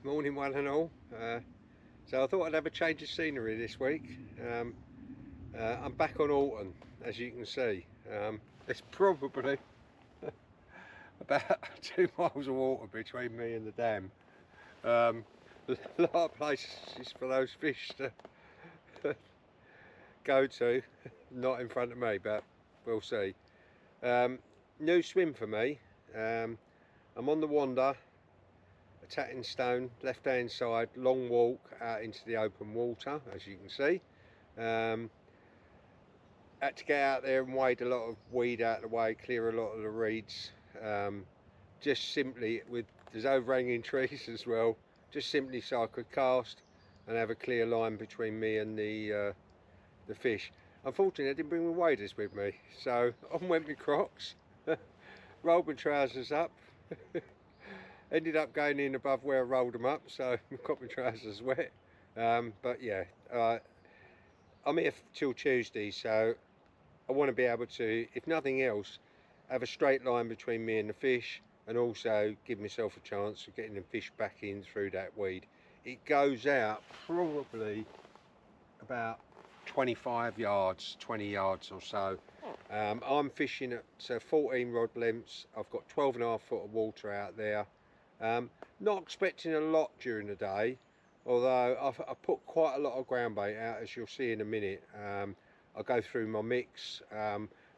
morning one and all. So I thought I'd have a change of scenery this week. I'm back on Alton, as you can see. There's probably about 2 miles of water between me and the dam. A lot of places for those fish to go to, not in front of me, but we'll see. New swim for me. I'm on the wander, a Tattingstone, left hand side, long walk out into the open water, as you can see. Had to get out there and wade a lot of weed out of the way, clear a lot of the reeds, just simply there's overhanging trees as well, just simply so I could cast and have a clear line between me and the fish. Unfortunately I didn't bring my waders with me, so on went my Crocs, rolled my trousers up, ended up going in above where I rolled them up, so I've got my trousers wet. But yeah, I'm here till Tuesday, so I want to be able to, if nothing else, have a straight line between me and the fish, and also give myself a chance of getting the fish back in through that weed. It goes out probably about 25 yards, 20 yards or so. I'm fishing at 14 rod lengths. I've got 12.5 foot of water out there. Not expecting a lot during the day, although I've put quite a lot of ground bait out, as you'll see in a minute. I'll go through my mix.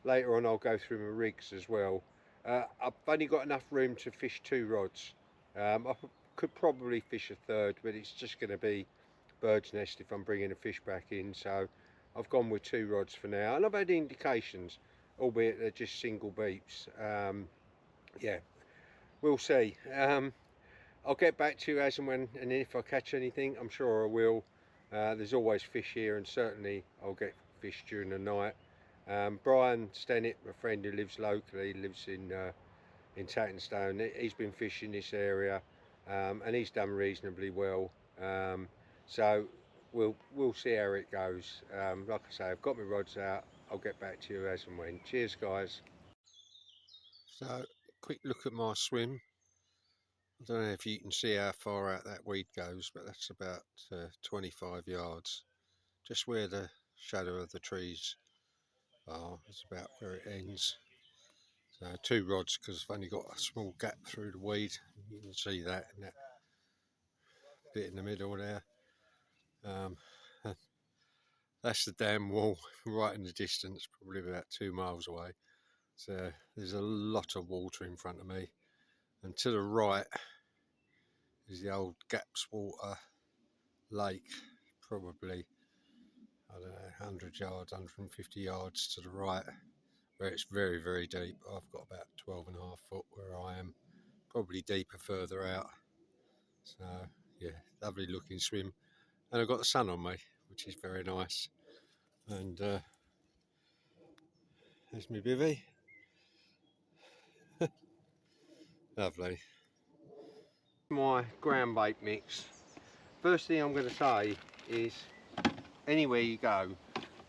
Later on I'll go through my rigs as well. I've only got enough room to fish 2 rods. I could probably fish a third, but it's just going to be bird's nest if I'm bringing a fish back in, so I've gone with 2 rods for now, and I've had indications, albeit they're just single beeps. Yeah, we'll see. I'll get back to you as and when, and if I catch anything, I'm sure I will. There's always fish here, and certainly I'll get fish during the night. Brian Stennett, my friend who lives locally, lives in Tattingstone, he's been fishing this area, and he's done reasonably well. So we'll see how it goes. Like I say, I've got my rods out. I'll get back to you as and when. Cheers, guys. So, quick look at my swim. I don't know if you can see how far out that weed goes, but that's about 25 yards. Just where the shadow of the trees are, it's about where it ends. So 2 rods, because I've only got a small gap through the weed. You can see that in that bit in the middle there. That's the dam wall right in the distance, probably about 2 miles away. So there's a lot of water in front of me, and to the right is the old Gaps Water lake, probably, I don't know, 100 yards, 150 yards to the right, where it's very, very deep. I've got about 12.5 foot where I am, probably deeper further out. So yeah, lovely looking swim, and I've got the sun on me, which is very nice. And there's my bivvy. Lovely. My ground bait mix. First thing I'm going to say is, anywhere you go,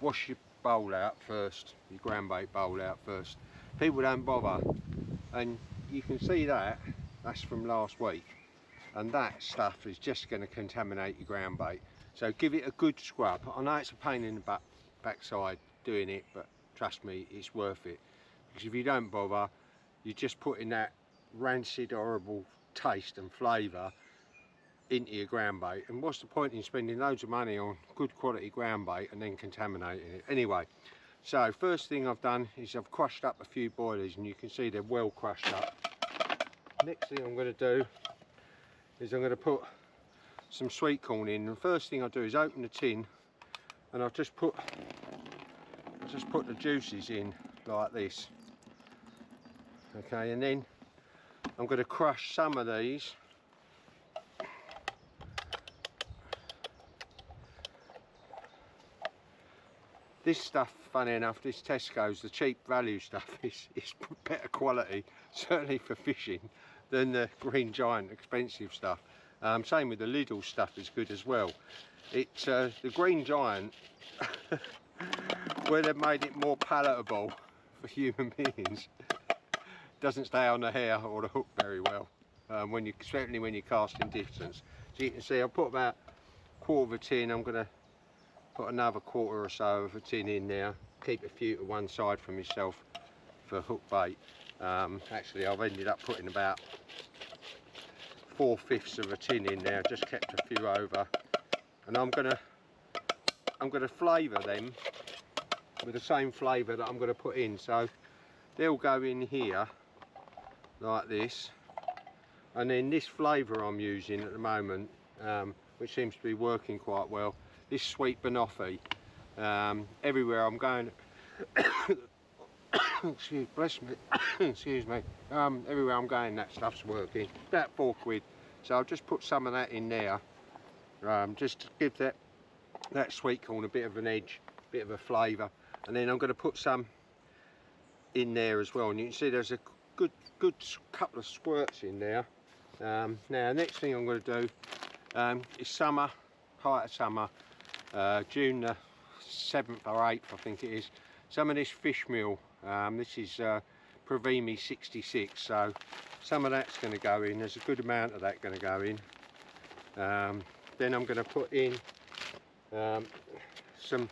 wash your bowl out first, your ground bait bowl out first. People don't bother, and you can see that's from last week, and that stuff is just going to contaminate your ground bait. So give it a good scrub. I know it's a pain in the backside doing it, but trust me, it's worth it, because if you don't bother, you're just putting that rancid, horrible taste and flavour into your ground bait, and what's the point in spending loads of money on good quality ground bait and then contaminating it? Anyway, so first thing I've done is I've crushed up a few boilies, and you can see they're well crushed up. Next thing I'm going to do is I'm going to put some sweet corn in, and the first thing I do is open the tin, and I'll just put the juices in like this. Okay, and then I'm going to crush some of these. This stuff, funny enough, this Tesco's, the cheap value stuff, is better quality, certainly for fishing, than the Green Giant expensive stuff. Same with the Lidl stuff is good as well. It's the Green Giant, where they've made it more palatable for human beings, doesn't stay on the hair or the hook very well. certainly when you're casting distance. So you can see I've put about a quarter of a tin. I'm going to put another quarter or so of a tin in there. Keep a few to one side for myself for hook bait. Actually, I've ended up putting about 4/5 of a tin in there. Just kept a few over, and I'm gonna flavour them with the same flavour that I'm going to put in. So they'll go in here like this, and then this flavour I'm using at the moment, which seems to be working quite well, this sweet banoffee. Everywhere I'm going bless me, excuse me, everywhere I'm going that stuff's working. About £4. So I'll just put some of that in there, just to give that sweet corn a bit of an edge, bit of a flavour. And then I'm going to put some in there as well, and you can see there's a good couple of squirts in there. Now next thing I'm going to do is summer, height of summer, June the 7th or 8th I think it is, some of this fish meal. This is Pravimi 66, so some of that's going to go in. There's a good amount of that going to go in. Then I'm going to put in some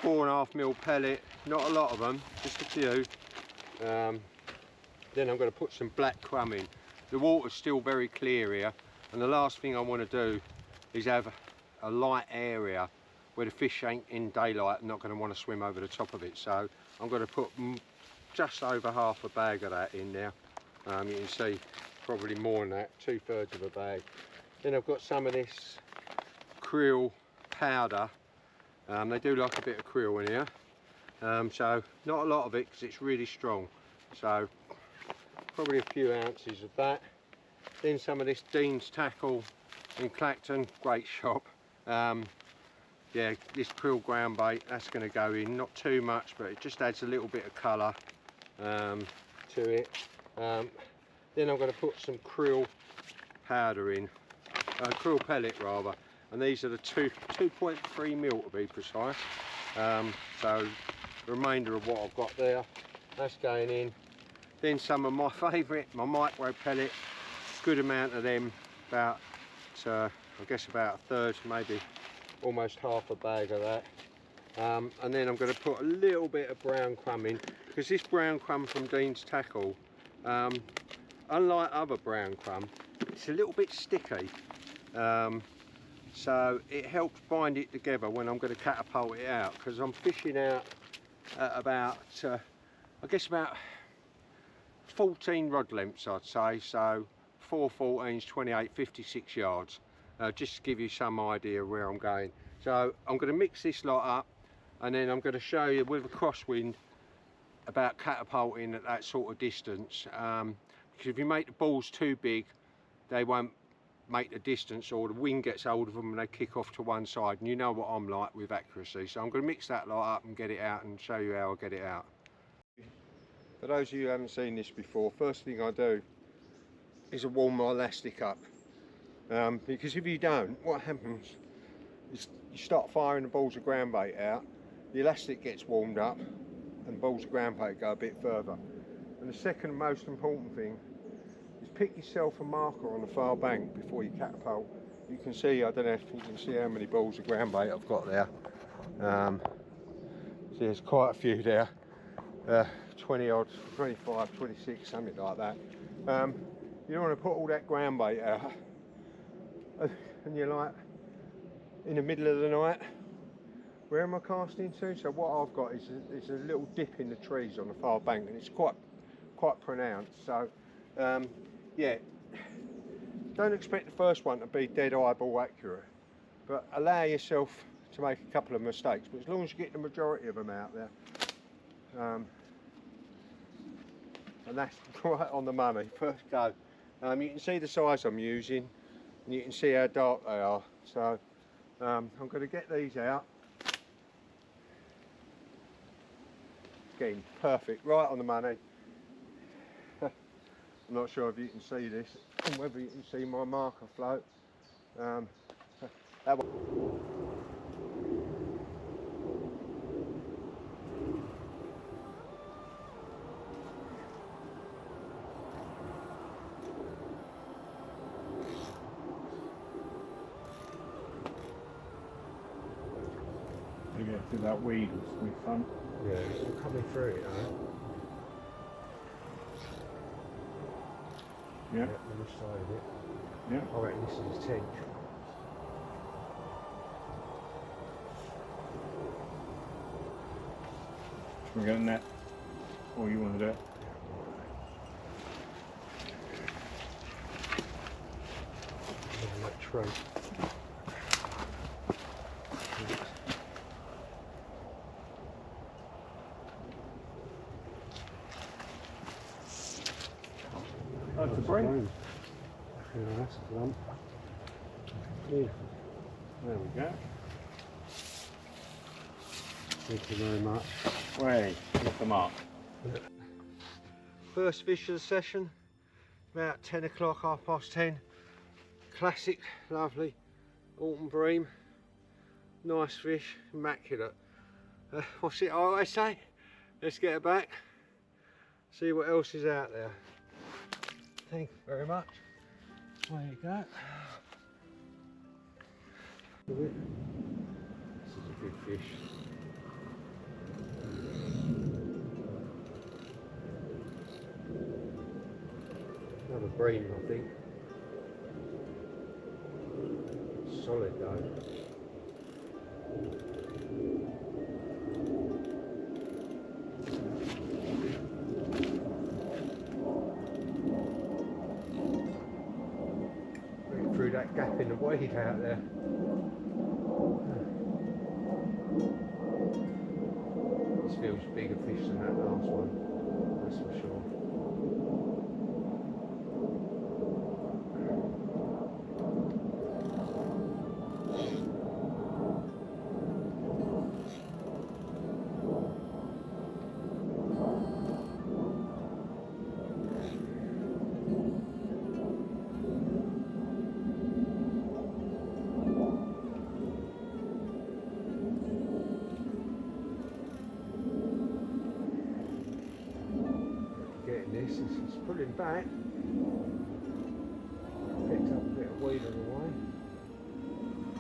4.5mm pellet, not a lot of them, just a few. Then I'm going to put some black crumb in. The water's still very clear here, and the last thing I want to do is have a light area where the fish ain't in daylight and not going to want to swim over the top of it. So I'm going to put just over half a bag of that in there. You can see probably more than that, 2/3 of a bag. Then I've got some of this krill powder. They do like a bit of krill in here, so not a lot of it because it's really strong. So probably a few ounces of that. Then some of this Dean's tackle in Clacton, great shop. Yeah, this krill ground bait, that's going to go in, not too much, but it just adds a little bit of colour to it. Then I'm going to put some krill powder in, krill pellet rather, and these are the 2.3mm to be precise. So the remainder of what I've got there, that's going in. Then some of my favourite, my micro pellet, good amount of them, about I guess about 1/3, maybe almost half a bag of that. And then I'm going to put a little bit of brown crumb in, because this brown crumb from Dean's Tackle, unlike other brown crumb, it's a little bit sticky, so it helps bind it together when I'm going to catapult it out, because I'm fishing out at about I guess about 14 rod lengths I'd say, so 4 14s, 28, 56 yards. Just to give you some idea where I'm going. So I'm going to mix this lot up, and then I'm going to show you with a crosswind about catapulting at that sort of distance, because if you make the balls too big, they won't make the distance, or the wind gets hold of them and they kick off to one side, and you know what I'm like with accuracy. So I'm going to mix that lot up and get it out and show you how I get it out. For those of you who haven't seen this before, first thing I do is I warm my elastic up. Because if you don't, what happens is you start firing the balls of ground bait out, the elastic gets warmed up and the balls of ground bait go a bit further. And the second most important thing is pick yourself a marker on the far bank before you catapult. You can see, I don't know if you can see how many balls of ground bait I've got there. See, there's quite a few there, 20 odd, 25, 26, something like that. You don't want to put all that ground bait out and you're like in the middle of the night, where am I casting to? So what I've got is a little dip in the trees on the far bank, and it's quite pronounced. So yeah, don't expect the first one to be dead eyeball accurate, but allow yourself to make a couple of mistakes, but as long as you get the majority of them out there, and that's right on the money. First go. You can see the size I'm using, and you can see how dark they are. So I'm going to get these out. Again, perfect, right on the money. I'm not sure if you can see this, and whether you can see my marker float. That one. I think that weed was fun. Yeah, it's all coming through it, huh? Yeah. On the side of it. Yeah. I reckon this is a tent. Should we get a net? Or you want to do it? That tray. That's a brain. Yeah, that's a lump. Yeah. There we go. Thank you very much. Way, hit the mark. First fish of the session, about 10 o'clock, 10:30. Classic, lovely, Alton bream. Nice fish, immaculate. What's it I always say? Let's get it back, see what else is out there. Thank you very much. There you go. This is a good fish. Another bream, I think. Solid though. Went through that gap in the weed out there. This feels bigger fish than that last one, that's for sure. It's pulling back. Picked up a bit of weed on the way.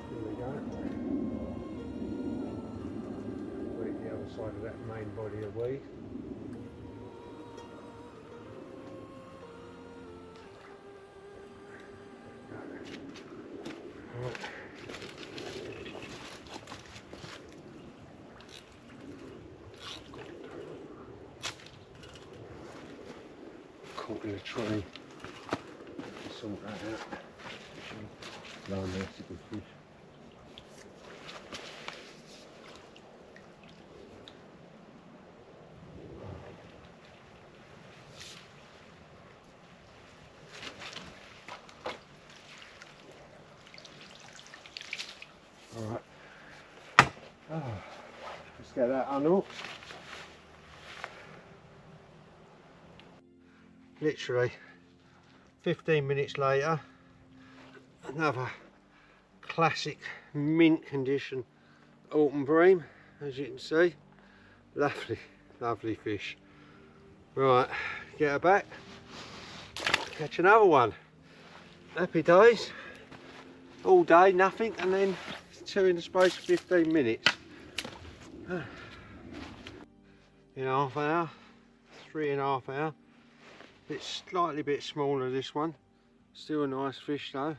Here we go. Wait the other side of that main body of weed. Right. Caught in a tree. Sort that out. No, that's a good fish. Alright. Let's get that unhooked. Literally 15 minutes later, another classic mint condition Alton bream, as you can see. Lovely, lovely fish. Right, get her back, catch another one. Happy days. All day, nothing, and then two in the space of 15 minutes. In half hour, 3.5 hours. It's slightly bit smaller, this one. Still a nice fish though,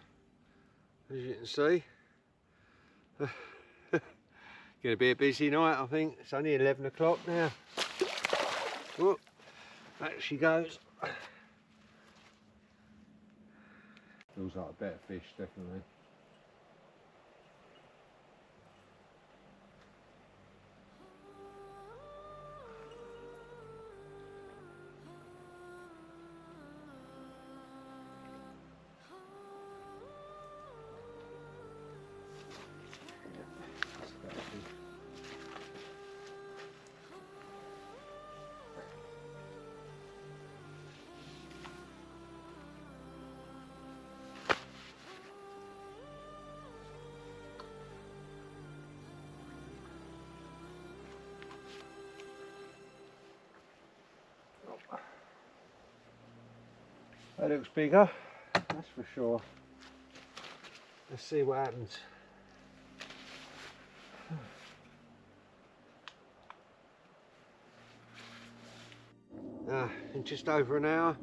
as you can see. Gonna be a busy night, I think. It's only 11 o'clock now. Whoop, back she goes. Feels like a better fish, definitely. That looks bigger, that's for sure. Let's see what happens. in just over an hour.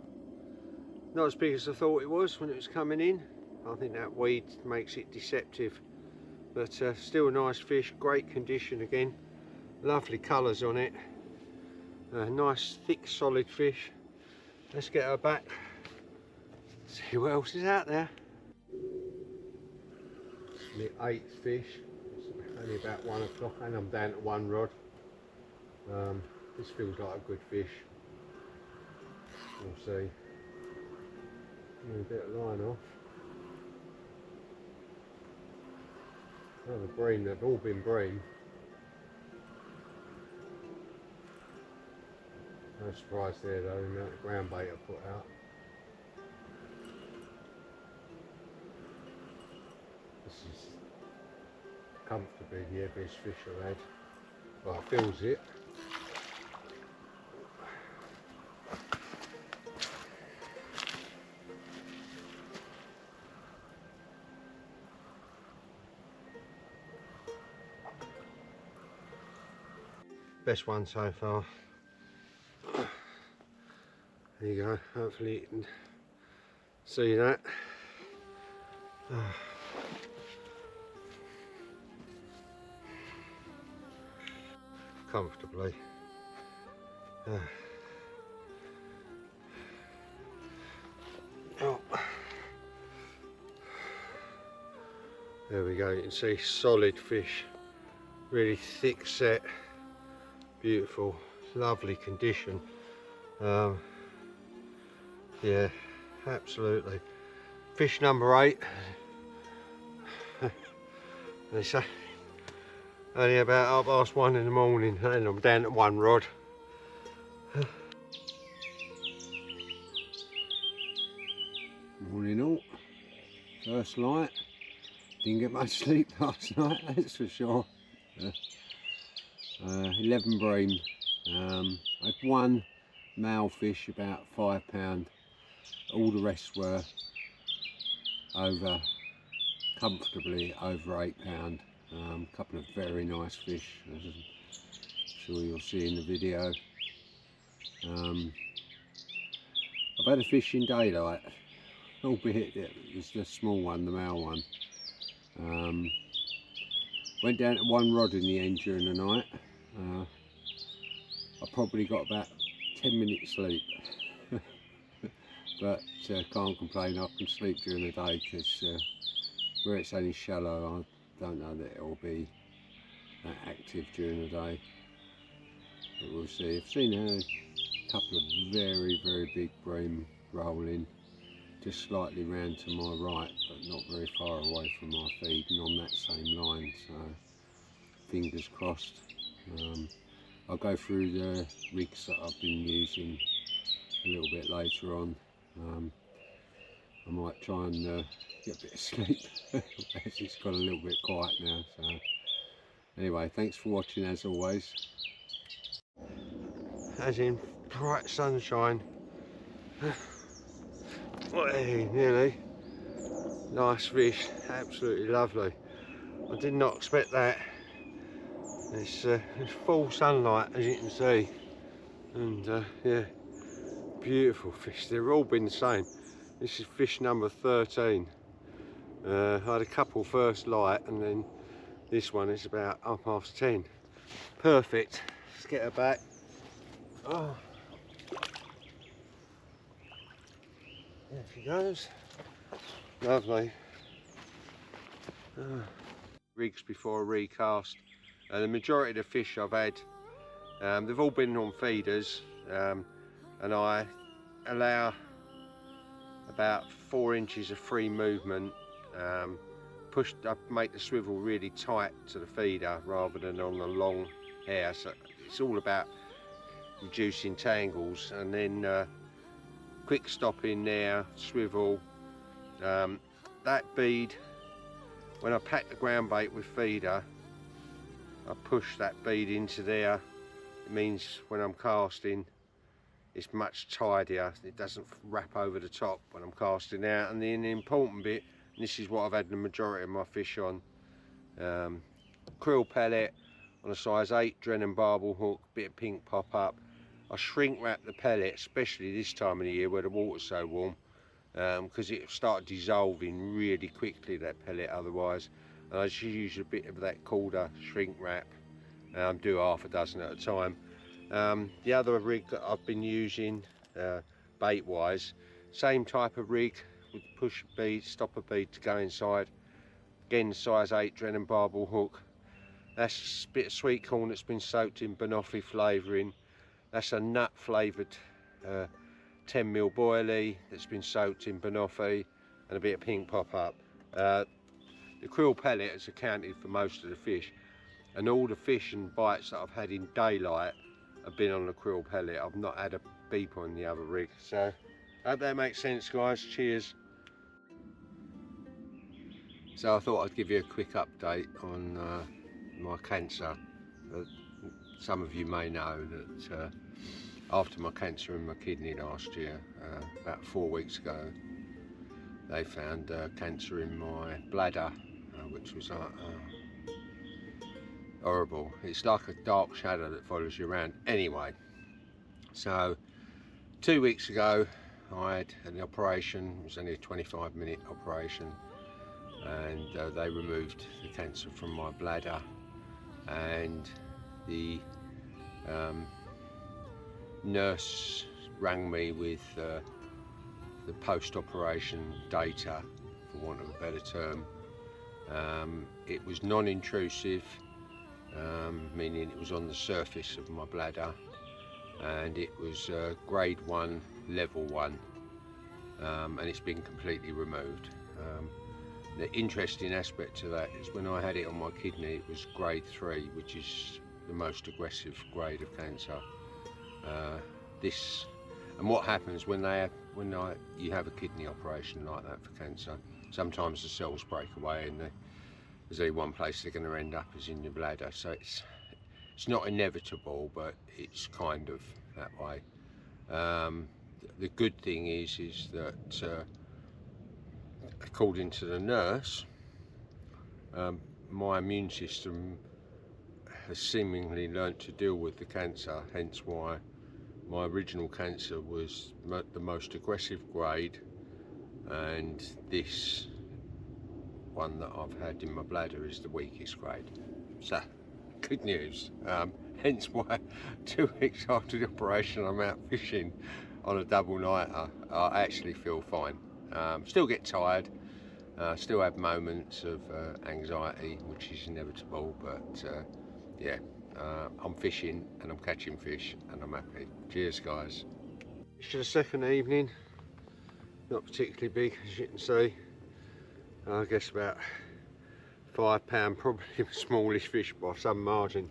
Not as big as I thought it was when it was coming in. I think that weed makes it deceptive, but still a nice fish, great condition again, lovely colours on it, nice thick solid fish. Let's get her back, see what else is out there. The 8th fish, it's only about 1 o'clock and I'm down to 1 rod. This feels like a good fish, we'll see. A bit of line off. Oh, the bream, they've all been bream. No surprise there though, the amount of ground bait I put out. This is comfortably the heaviest fish I've had. Well, it feels it. Best one so far. There you go, hopefully you can see that. Comfortably. Oh. There we go, you can see solid fish, really thick set. Beautiful, lovely condition. Yeah, absolutely. Fish number 8. They say only about 1:30 in the morning, and I'm down at 1 rod. Morning all. First light. Didn't get much sleep last night, that's for sure. 11 bream. I had 1 male fish about £5. All the rest were comfortably over £8. A couple of very nice fish, as I'm sure you'll see in the video. I've had a fish in daylight, albeit it was the small one, the male one. Went down to 1 rod in the end during the night. I probably got about 10 minutes sleep, but can't complain. I can sleep during the day because where it's only shallow, I don't know that it'll be that active during the day, but we'll see. I've seen a couple of very big bream rolling just slightly round to my right, but not very far away from my feed and on that same line, so fingers crossed. I'll go through the rigs that I've been using a little bit later on. I might try and get a bit of sleep as it's got a little bit quiet now. So anyway, thanks for watching as always. As in bright sunshine. Hey, nearly. Nice fish, absolutely lovely. I did not expect that. It's full sunlight, as you can see, and yeah, beautiful fish. They've all been the same. This is fish number 13. I had a couple first light, and then this one is about 10:30. Perfect. Let's get her back. Oh, there she goes. Lovely. Rigs before a recast. The majority of the fish I've had, they've all been on feeders, and I allow about 4 inches of free movement. I make the swivel really tight to the feeder rather than on the long hair, so it's all about reducing tangles, and then quick stop in there, swivel. That bead, when I pack the ground bait with feeder, I push that bead into there. It means when I'm casting, it's much tidier. It doesn't wrap over the top when I'm casting out. And then the important bit, and this is what I've had the majority of my fish on, krill pellet on a size 8 Drennan barbel hook, bit of pink pop up, I shrink wrap the pellet, especially this time of the year where the water's so warm, because it'll start dissolving really quickly, that pellet, otherwise. And I just use a bit of that Calder shrink wrap, do half a dozen at a time. The other rig that I've been using, bait wise, same type of rig with push bead, stopper bead to go inside. Again, size 8 Drennan barbel hook. That's a bit of sweet corn that's been soaked in banoffee flavouring. That's a nut flavoured 10mm boilie that's been soaked in banoffee, and a bit of pink pop up. The krill pellet has accounted for most of the fish, and all the fish and bites that I've had in daylight have been on the krill pellet. I've not had a beep on the other rig. So I hope that makes sense, guys. Cheers. So I thought I'd give you a quick update on my cancer. Some of you may know that after my cancer in my kidney last year, about 4 weeks ago, they found cancer in my bladder, which was horrible. It's like a dark shadow that follows you around. Anyway, so 2 weeks ago I had an operation. It was only a 25-minute operation, and they removed the cancer from my bladder, and the nurse rang me with the post-operation data, for want of a better term. It was non-intrusive, meaning it was on the surface of my bladder, and it was grade 1, level 1, and it's been completely removed. The interesting aspect to that is when I had it on my kidney, it was grade 3, which is the most aggressive grade of cancer. And what happens when you have a kidney operation like that for cancer, sometimes the cells break away, and there's only one place they're going to end up, is in your bladder. So it's not inevitable, but it's kind of that way. The good thing is that according to the nurse, my immune system has seemingly learnt to deal with the cancer, hence why my original cancer was the most aggressive grade, and this one that I've had in my bladder is the weakest grade. So, good news. Hence why 2 weeks after the operation I'm out fishing on a double nighter. I actually feel fine. Still get tired, still have moments of anxiety, which is inevitable, but yeah, I'm fishing and I'm catching fish and I'm happy. Cheers, guys. Fish for the second evening, not particularly big, as you can see. I guess about £5, probably the smallest fish by some margin,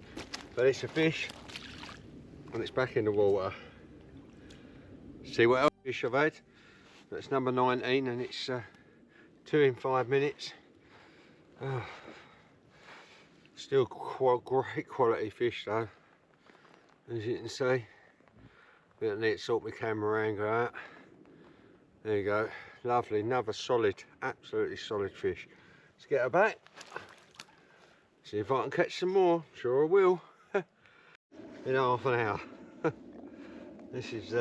but it's a fish and it's back in the water. See what else fish I've had. That's number 19, and it's 2 in 5 minutes. Still great quality fish though, as you can see. Bit of need to sort my camera angle out. There you go, lovely, another solid, absolutely solid fish. Let's get her back, see if I can catch some more. Sure I will. In half an hour. This is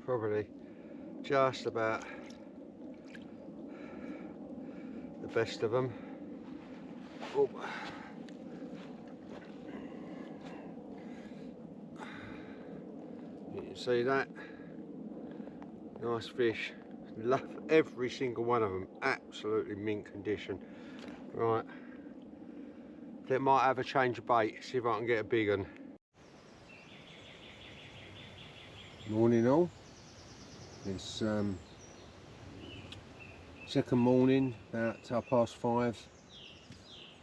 probably just about the best of them. Oh. You can see that. Nice fish. Love every single one of them. Absolutely mint condition. Right. They might have a change of bait. See if I can get a big one. Morning all. It's second morning, about 5:30.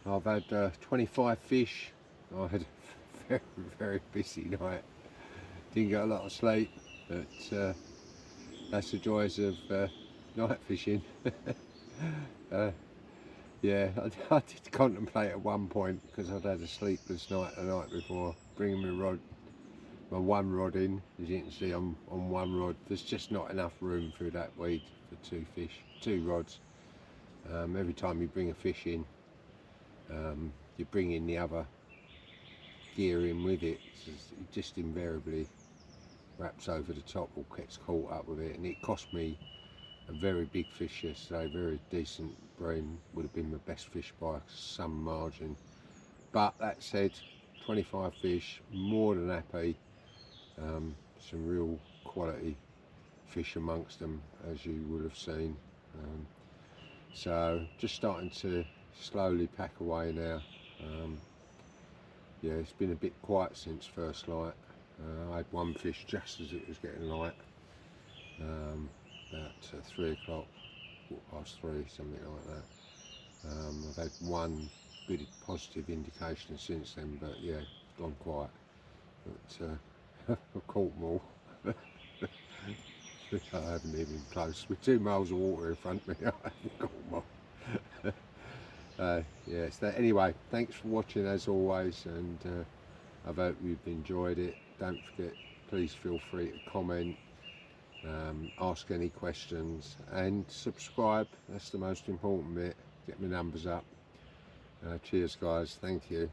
I've had 25 fish. I had a very busy night. Didn't get a lot of sleep, but that's the joys of night fishing. Yeah, I did contemplate at one point, because I'd had a sleepless night the night before, bringing my one rod in. As you can see, on one rod, there's just not enough room through that weed for two rods. Every time you bring a fish in, you bring in the other gear in with it. It just invariably wraps over the top or gets caught up with it, and it cost me a very big fish yesterday, very decent bream, would have been my best fish by some margin. But that said, 25 fish, more than happy. Some real quality fish amongst them, as you will have seen. So just starting to slowly pack away now. Yeah, it's been a bit quiet since first light. I had one fish just as it was getting light, about 3 o'clock, 3:15, something like that. I've had one bit of positive indication since then, but yeah, it's gone quiet. But I've caught them all. I haven't even close. With 2 miles of water in front of me, I haven't caught them all. Yeah, so anyway, thanks for watching as always, and I hope you've enjoyed it. Don't forget, please feel free to comment, ask any questions, and subscribe. That's the most important bit. Get my numbers up. Cheers guys, thank you.